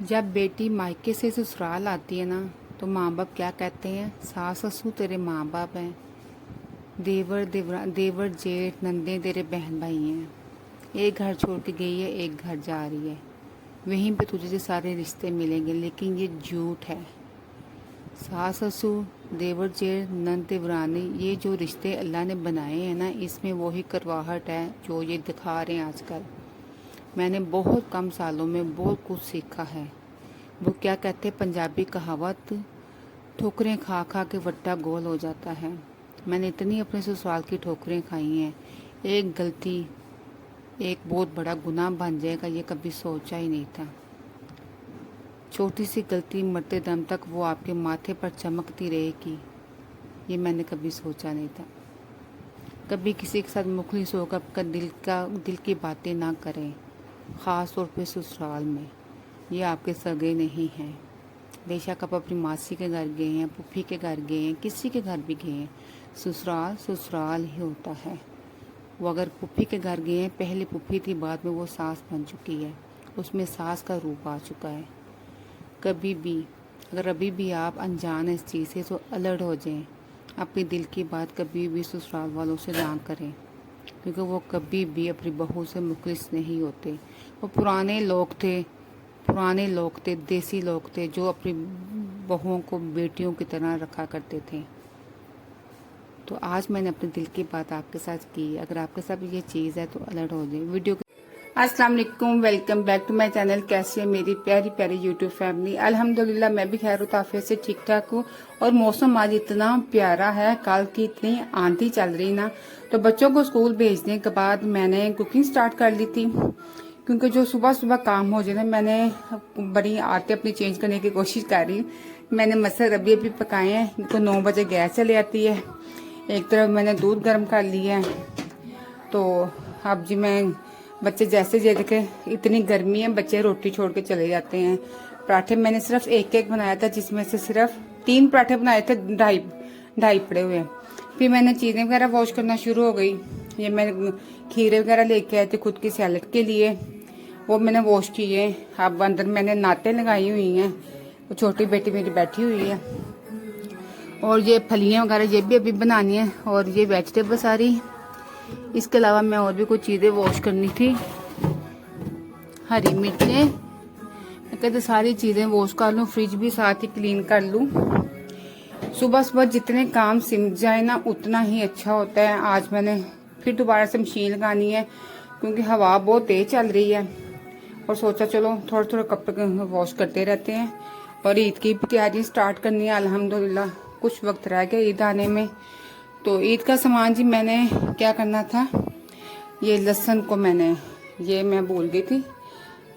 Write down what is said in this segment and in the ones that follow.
जब बेटी मायके से ससुराल आती है ना, तो माँ बाप क्या कहते हैं? सास ससुर तेरे माँ बाप हैं, देवर जेठ नंदे तेरे बहन भाई हैं। एक घर छोड़ के गई है, एक घर जा रही है, वहीं पे तुझे सारे रिश्ते मिलेंगे। लेकिन ये झूठ है। सास ससुर देवर जेठ नंद देवरानी, ये जो रिश्ते अल्लाह ने बनाए हैं ना, इसमें वही करवाहट है जो ये दिखा रहे हैं आजकल। मैंने बहुत कम सालों में बहुत कुछ सीखा है। वो क्या कहते हैं, पंजाबी कहावत, ठोकरें खा खा के वट्टा गोल हो जाता है। मैंने इतनी अपने ससुराल की ठोकरें खाई हैं। एक गलती एक बहुत बड़ा गुनाह बन जाएगा, ये कभी सोचा ही नहीं था। छोटी सी गलती मरते दम तक वो आपके माथे पर चमकती रहेगी, ये मैंने कभी सोचा नहीं था। कभी किसी के साथ मुखलिस होकर दिल की बातें ना करें, ख़ास तौर पे ससुराल में। ये आपके सगे नहीं हैं। बेशक आप अपनी मासी के घर गए हैं, पुप्पी के घर गए हैं, किसी के घर भी गए हैं, ससुराल ससुराल ही होता है। वो अगर पुप्पी के घर गए हैं, पहले पुप्पी थी, बाद में वो सास बन चुकी है, उसमें सास का रूप आ चुका है। कभी भी अगर अभी भी आप अनजान हैं इस चीज़ से, तो अलर्ट हो जाएं। अपने दिल की बात कभी भी ससुराल वालों से ना करें, क्योंकि वो कभी भी अपनी बहू से मुखलिस नहीं होते। वो पुराने लोग थे, देसी लोग थे, जो अपनी बहुओं को बेटियों की तरह रखा करते थे। तो आज मैंने अपने दिल की बात आपके साथ की। अगर आपके साथ ये चीज़ है तो अलर्ट हो जाए। वीडियो अस्सलाम वालेकुम, welcome back to my channel. कैसी है मेरी प्यारी प्यारी यूट्यूब फैमिली? अल्हम्दुलिल्लाह मैं भी खैर ताफियत से ठीक ठाक हूँ। और मौसम आज इतना प्यारा है, कल की इतनी आंधी चल रही ना, तो बच्चों को स्कूल भेजने के बाद मैंने कुकिंग स्टार्ट कर ली थी। क्योंकि जो सुबह सुबह काम हो जाए ना, मैंने बड़ी आदतें अपनी चेंज करने की कोशिश कर रही हूँ। मैंने मसल अभी पकाए हैं, तो 9 बजे गैस चले आती है। एक तरफ मैंने दूध गर्म कर लिया है। तो अब जी मैं बच्चे जैसे देखे, इतनी गर्मी है, बच्चे रोटी छोड़ के चले जाते हैं। पराठे मैंने सिर्फ एक बनाया था, जिसमें से सिर्फ 3 पराठे बनाए थे, ढाई पड़े हुए हैं। फिर मैंने चीज़ें वगैरह वॉश करना शुरू हो गई। ये मैं खीरे वगैरह लेके आए थे खुद की सैलड के लिए, वो मैंने वॉश किए। अब अंदर मैंने नाते लगाई हुई हैं, वो छोटी बेटी मेरी बैठी हुई है। और ये फलियाँ वगैरह ये भी अभी बनानी है, और ये वेजिटेबल सारी। इसके अलावा मैं और भी कुछ चीज़ें वॉश करनी थी। हरी मिर्चें, मैं कहते सारी चीज़ें वॉश कर लूँ, फ्रिज भी साथ ही क्लीन कर लूँ। सुबह सुबह जितने काम सिमट जाए ना, उतना ही अच्छा होता है। आज मैंने फिर दोबारा से मशीन लगानी है, क्योंकि हवा बहुत तेज चल रही है। और सोचा चलो थोड़ा थोड़ा कपड़े वॉश करते रहते हैं। और ईद की भी तैयारी स्टार्ट करनी है अल्हम्दुलिल्लाह। कुछ वक्त रह गया ईद आने में। तो ईद का सामान जी मैंने क्या करना था, ये लहसुन को मैं भूल गई थी।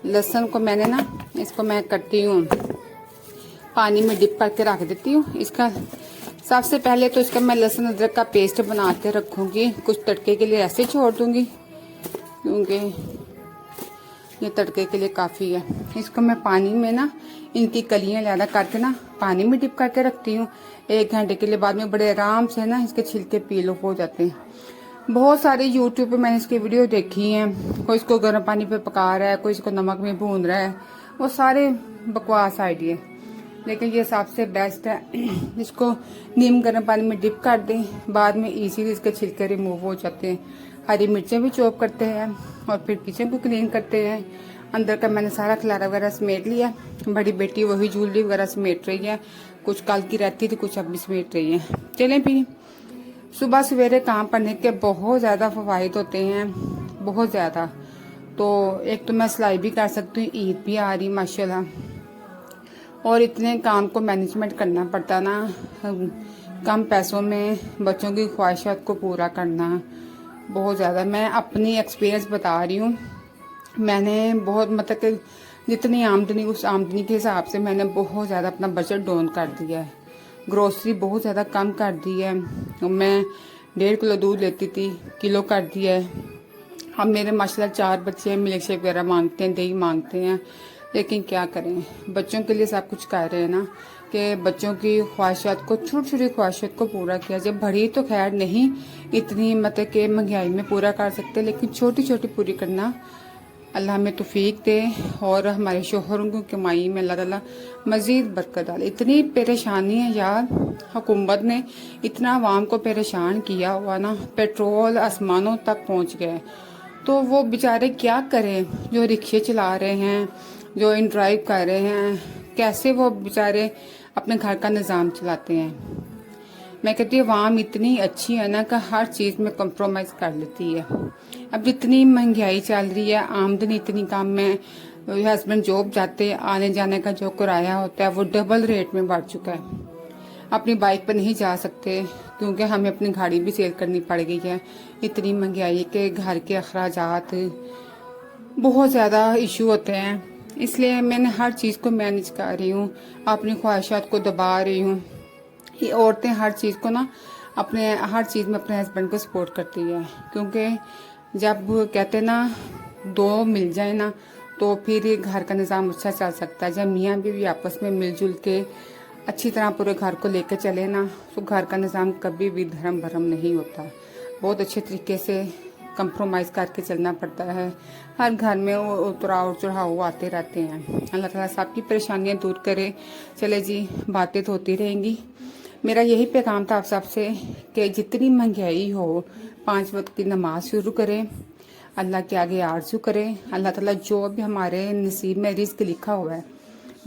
लहसुन को मैंने ना, इसको मैं करती हूँ, पानी में डिप करके रख देती हूँ। इसका सबसे पहले तो इसका मैं लहसुन अदरक का पेस्ट बना के रखूँगी। कुछ तड़के के लिए ऐसे छोड़ दूँगी, क्योंकि ये तड़के के लिए काफ़ी है। इसको मैं पानी में ना, इनकी कलियाँ ज़्यादा करके ना पानी में डिप करके रखती हूँ 1 घंटे के लिए। बाद में बड़े आराम से ना इसके छिलके पील ऑफ हो जाते हैं। बहुत सारे यूट्यूब पे मैंने इसकी वीडियो देखी हैं। कोई इसको गर्म पानी पे पका रहा है, कोई इसको नमक में भून रहा है, वो सारे बकवास आइडिया। लेकिन ये सबसे बेस्ट है। इसको नीम गर्म पानी में डिप कर दें, बाद में इजीली इसके छिलके रिमूव हो जाते हैं। हरी मिर्चें भी चॉप करते हैं, और फिर किचन को क्लीन करते हैं। अंदर का मैंने सारा खिलारा वगैरह समेट लिया। बड़ी बेटी वही ज्वेलरी वगैरह समेट रही है, कुछ कल की रहती थी, कुछ अभी समेट रही है। चलें फिर, सुबह सवेरे काम करने के बहुत ज़्यादा फ़वाइद होते हैं, बहुत ज़्यादा। तो एक तो मैं सिलाई भी कर सकती हूँ, ईद भी आ रही माशाल्लाह। और इतने काम को मैनेजमेंट करना पड़ता ना, कम पैसों में बच्चों की ख्वाहिशात को पूरा करना बहुत ज़्यादा। मैं अपनी एक्सपीरियंस बता रही हूँ। मैंने बहुत मतलब कि जितनी आमदनी, उस आमदनी के हिसाब से मैंने बहुत ज़्यादा अपना बजट डाउन कर दिया है। ग्रोसरी बहुत ज़्यादा कम कर दी है। मैं 1.5 किलो दूध लेती थी, किलो कर दिया है। अब मेरे माशाल्लाह 4 बच्चे हैं, मिल्क शेक वगैरह मांगते हैं, दही मांगते हैं। लेकिन क्या करें, बच्चों के लिए सब कुछ कर रहे हैं ना, कि बच्चों की ख्वाहिशात को, छोटी छोटी ख्वाहिशात को पूरा किया जाए। बड़ी तो खैर नहीं इतनी मतलब कि महंगाई में पूरा कर सकते, लेकिन छोटी छोटी पूरी करना अल्लाह हमें तौफीक दे और हमारे शोहरों की कमाई में अल्लाह ताला मज़ीद बरकत डाले। इतनी परेशानी है यार, हुकूमत ने इतना आवाम को परेशान किया हुआ ना, पेट्रोल आसमानों तक पहुंच गया। तो वो बेचारे क्या करें, जो रिक्शे चला रहे हैं, जो इन ड्राइव कर रहे हैं, कैसे वो बेचारे अपने घर का निज़ाम चलाते हैं। मैं कहती हूँ आवाम इतनी अच्छी है ना कि हर चीज़ में कॉम्प्रोमाइज़ कर लेती है। अब जितनी महंगाई चल रही है, आमदनी इतनी कम है, हस्बैंड जॉब जाते, आने जाने का जो किराया होता है वो डबल रेट में बढ़ चुका है। अपनी बाइक पर नहीं जा सकते क्योंकि हमें अपनी गाड़ी भी सेल करनी पड़ गई है। इतनी महंगाई के घर के अखराजात बहुत ज़्यादा इशू होते हैं, इसलिए मैंने हर चीज़ को मैनेज कर रही हूँ, अपनी ख्वाहिशात को दबा रही हूँ। ये औरतें हर चीज़ को ना अपने हर चीज़ में अपने हस्बैंड को सपोर्ट करती है, क्योंकि जब कहते ना दो मिल जाए ना तो फिर घर का निज़ाम अच्छा चल सकता है। जब मियाँ बीवी आपस में मिलजुल के अच्छी तरह पूरे घर को लेकर चले ना तो घर का निज़ाम कभी भी धर्म भरम नहीं होता। बहुत अच्छे तरीके से कंप्रोमाइज़ करके चलना पड़ता है। हर घर में उतराव चढ़ाव आते रहते हैं। अल्लाह ताला सबकी परेशानियां दूर करे। चले जी, बातें तो होती रहेंगी। मेरा यही पैगाम था आप सबसे कि जितनी महंगाई हो 5 वक्त की नमाज शुरू करें, अल्लाह के आगे आरजू करें। अल्लाह ताला जो भी हमारे नसीब में रिस्क लिखा हुआ है,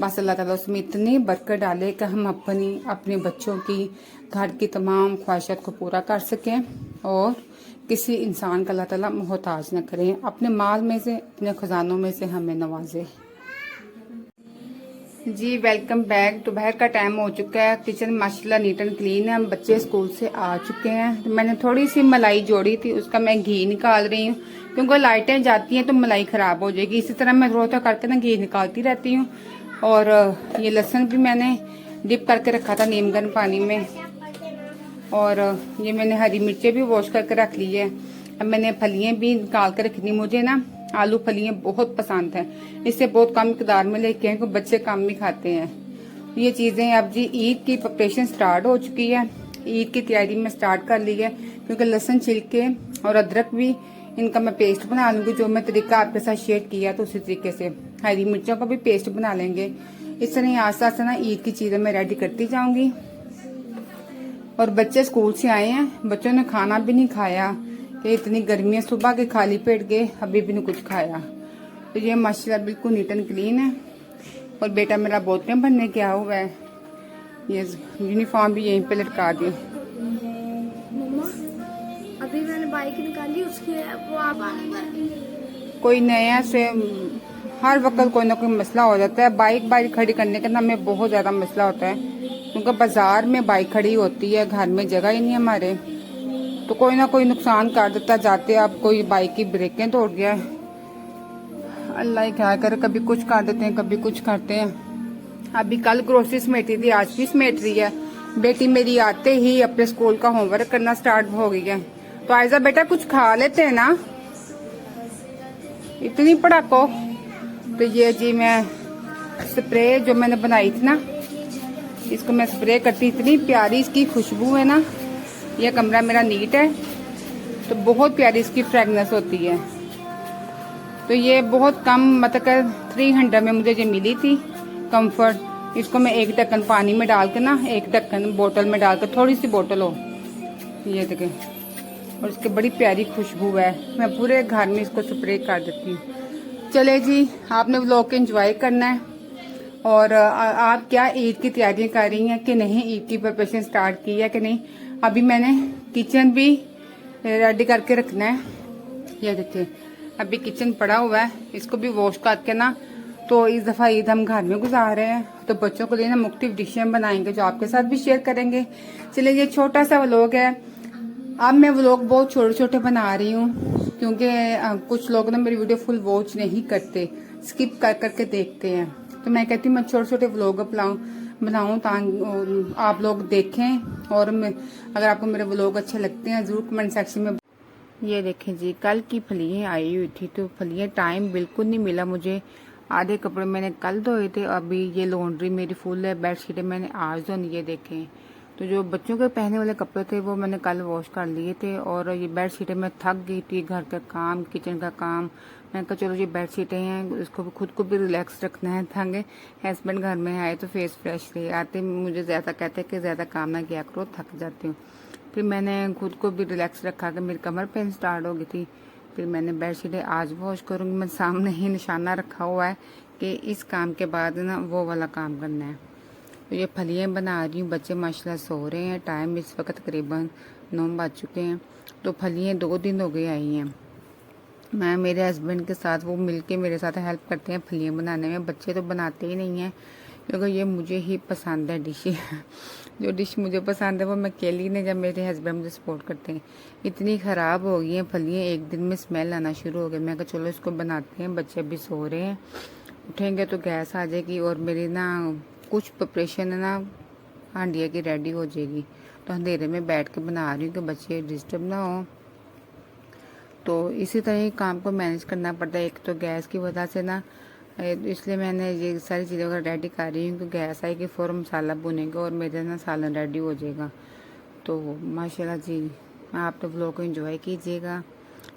बस अल्लाह ताला उसमें इतनी बरकत डाले कि हम अपने बच्चों की, घर की तमाम ख्वाहिशात को पूरा कर सकें और किसी इंसान का अल्लाह ताला मोहताज न करें। अपने माल में से, अपने खजानों में से हमें नवाजे। जी वेलकम बैक। दोपहर का टाइम हो चुका है, किचन माशाल्लाह नीट एंड क्लीन है। हम बच्चे स्कूल से आ चुके हैं। तो मैंने थोड़ी सी मलाई जोड़ी थी, उसका मैं घी निकाल रही हूँ क्योंकि लाइटें जाती हैं तो मलाई खराब हो जाएगी। इसी तरह मैं रोता करके ना घी निकालती रहती हूँ। और ये लहसुन भी मैंने डिप करके रखा था नीम गर्म पानी में, और ये मैंने हरी मिर्चें भी वॉश करके रख ली है। अब मैंने फलियाँ भी निकाल कर रखनी। मुझे ना आलू फलियाँ बहुत पसंद है, इससे बहुत कम मिकदार में लेके हैं, क्योंकि बच्चे कम भी खाते हैं ये चीज़ें। अब जी ईद की प्रिपरेशन स्टार्ट हो चुकी है, ईद की तैयारी में स्टार्ट कर ली है, क्योंकि लहसुन छिलके और अदरक भी इनका मैं पेस्ट बना लूँगी, जो मैं तरीका आपके साथ शेयर किया तो उसी तरीके से। हरी मिर्चों का भी पेस्ट बना लेंगे। इस तरह आस्ता आस्ता ना ईद की चीज़ें मैं रेडी करती जाऊँगी। और बच्चे स्कूल से आए हैं, बच्चों ने खाना भी नहीं खाया कि इतनी गर्मी है, सुबह के खाली पेट गए, अभी भी नहीं कुछ खाया। तो ये माशाल्लाह बिल्कुल नीट एंड क्लीन है। और बेटा मेरा बोतलें भरने गया हुआ है, ये यूनिफॉर्म भी यहीं पे लटका दी। अभी मैंने बाइक निकाली, उसकी वो आप कोई नया से हर वक्त कोई ना कोई मसला हो जाता है। बाइक खड़ी करने का ना हमें बहुत ज़्यादा मसला होता है, क्योंकि बाजार में बाइक खड़ी होती है, घर में जगह ही नहीं हमारे, तो कोई ना कोई नुकसान कर देता जाते। अब कोई बाइक की ब्रेकें तोड़ गया, अल्लाह ही क्या करे, कभी कुछ कर देते हैं कभी कुछ करते हैं। अभी कल ग्रोसरी समेटी थी, आज भी समेट रही है। बेटी मेरी आते ही अपने स्कूल का होमवर्क करना स्टार्ट हो गई है। तो आयजा बेटा कुछ खा लेते हैं ना, इतनी पड़ाको। तो ये जी मैं स्प्रे जो मैंने बनाई थी ना, इसको मैं स्प्रे करती, इतनी प्यारी इसकी खुशबू है ना। यह कमरा मेरा नीट है तो बहुत प्यारी इसकी फ्रेगनेंस होती है। तो ये बहुत कम मतलब 300 में मुझे ये मिली थी कंफर्ट। इसको मैं एक ढक्कन पानी में डाल के ना, एक ढक्कन बोतल में डाल कर, थोड़ी सी बोतल हो, ये देखें, और इसकी बड़ी प्यारी खुशबू है। मैं पूरे घर में इसको स्प्रे कर देती हूँ। चले जी, आपने व्लॉग को एंजॉय करना है। और आप क्या ईद की तैयारियां कर रही हैं कि नहीं, ईद की प्रिपरेशन स्टार्ट की है कि नहीं। अभी मैंने किचन भी रेडी करके रखना है। ये देखिए अभी किचन पड़ा हुआ है, इसको भी वॉश करके ना, तो इस दफ़ा ईद हम घर में गुजार रहे हैं, तो बच्चों को लिए ना मुख्तलिफ डिशें बनाएंगे जो आपके साथ भी शेयर करेंगे। चलिए ये छोटा सा व्लॉग है। अब मैं व्लॉग बहुत छोटे छोटे बना रही हूँ, क्योंकि कुछ लोग ना मेरी वीडियो फुल वॉच नहीं करते, स्किप कर करके देखते हैं। तो मैं कहती हूँ मैं छोटे छोटे व्लॉग बनाऊँ ताकि आप लोग देखें। और अगर आपको मेरे व्लॉग अच्छे लगते हैं ज़रूर कमेंट सेक्शन में। ये देखें जी, कल की फलियाँ आई हुई थी, तो फलियाँ टाइम बिल्कुल नहीं मिला मुझे। आधे कपड़े मैंने कल धोए थे, अभी ये लॉन्ड्री मेरी फुल है, बेडशीटें मैंने आज धोनी। ये देखें, तो जो बच्चों के पहने वाले कपड़े थे वो मैंने कल वॉश कर लिए थे। और ये बेडशीटें मैं थक गई थी, घर का काम, किचन का काम मैंने कहा चलो ये बेड शीटें हैं, इसको भी खुद को भी रिलैक्स रखना है, ताकि हस्बैंड घर में आए तो फेस फ्रेश रहे। आते मुझे ज़्यादा कहते हैं कि ज़्यादा काम ना किया करो, थक जाती हूँ। फिर मैंने खुद को भी रिलैक्स रखा कि मेरी कमर पेन स्टार्ट हो गई थी। फिर मैंने बेड शीटें आज वॉश करूँगी। मैं सामने ही निशाना रखा हुआ है कि इस काम के बाद ना वो वाला काम करना है। तो ये फलियाँ बना रही हूँ। बच्चे माशाल्लाह सो रहे हैं। टाइम इस वक्त तकरीबन 9 बज चुके हैं। तो फलियाँ 2 दिन हो गए आई हैं। मैं मेरे हस्बैंड के साथ वो मिलके मेरे साथ हेल्प करते हैं फलियाँ बनाने में। बच्चे तो बनाते ही नहीं हैं, क्योंकि ये मुझे ही पसंद है डिश। जो डिश मुझे पसंद है वो मैं अकेली नहीं, जब मेरे हस्बैंड मुझे सपोर्ट करते हैं। इतनी ख़राब हो गई हैं फलियाँ, एक दिन में स्मेल आना शुरू हो गई। मैं कहा चलो इसको बनाते हैं, बच्चे अभी सो रहे हैं, उठेंगे तो गैस आ जाएगी और मेरी ना कुछ प्रिपरेशन है ना हांडिया की रेडी हो जाएगी। तो अंधेरे में बैठ के बना रही हूँ कि बच्चे डिस्टर्ब ना हो। तो इसी तरह ही काम को मैनेज करना पड़ता है। एक तो गैस की वजह से ना, इसलिए मैंने ये सारी चीज़ें वगैरह रेडी कर रही हूँ कि गैस आई कि फ़ौरन मसाला भुनेगा और मेरे ना सालन रेडी हो जाएगा। तो माशाल्लाह जी, आप तो व्लॉग को एंजॉय कीजिएगा।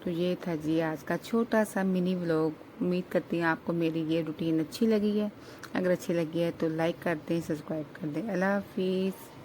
तो ये था जी आज का छोटा सा मिनी व्लॉग। उम्मीद करती हूँ आपको मेरी ये रूटीन अच्छी लगी है। अगर अच्छी लगी है तो लाइक कर दें, सब्सक्राइब कर दें। अल्लाह हाफिज़।